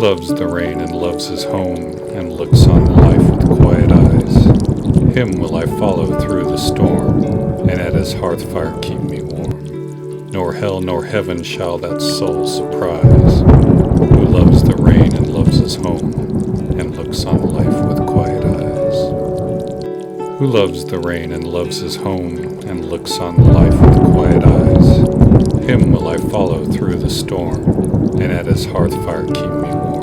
loves the rain and loves his home, and looks on life with quiet eyes? Him will I follow through the storm, and at his hearth fire keep me warm. Nor hell nor heaven shall that soul surprise, who loves the rain and loves his home, and looks on life with quiet eyes. Who loves the rain and loves his home, and looks on life with quiet eyes? Him will I follow through the storm, and at his hearth fire keep me warm.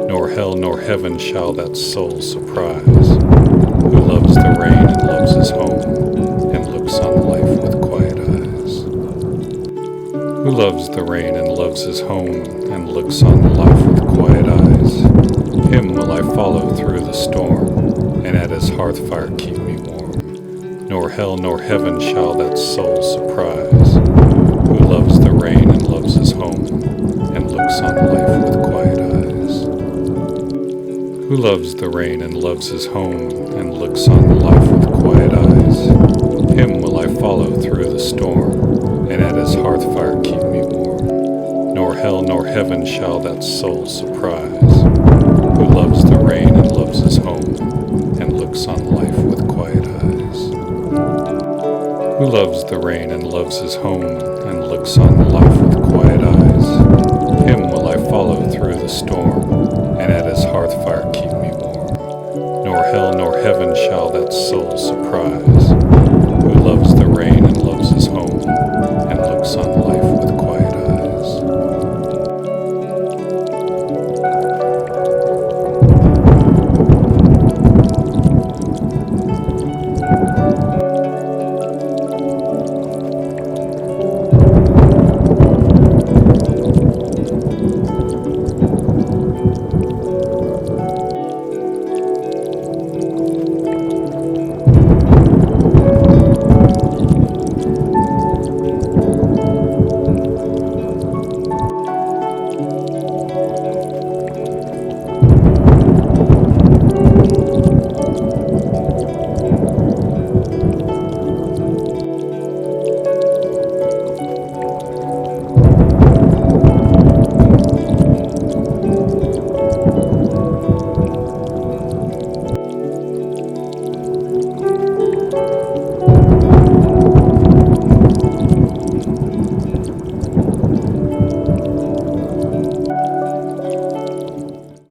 Nor hell nor heaven shall that soul surprise, who loves the rain and loves his home, and looks on life with quiet eyes. Who loves the rain and loves his home, and looks on life with quiet eyes? Him will I follow through the storm, and at his hearth fire keep me warm. Nor hell nor heaven shall that soul surprise, who loves the rain and loves his home, and looks on life with quiet eyes. Who loves the rain and loves his home, and looks on life with quiet eyes? Him will I follow through the storm, and at his hearth fire keep me warm. Nor hell nor heaven shall that soul surprise, who loves the rain and loves his home, and looks on life with quiet eyes. Who loves the rain and loves his home, and looks on life with quiet eyes? Him will I follow through the storm, and at his hearth fire keep me warm. Nor hell nor heaven shall that soul surprise, who loves the rain and loves his home, and looks on life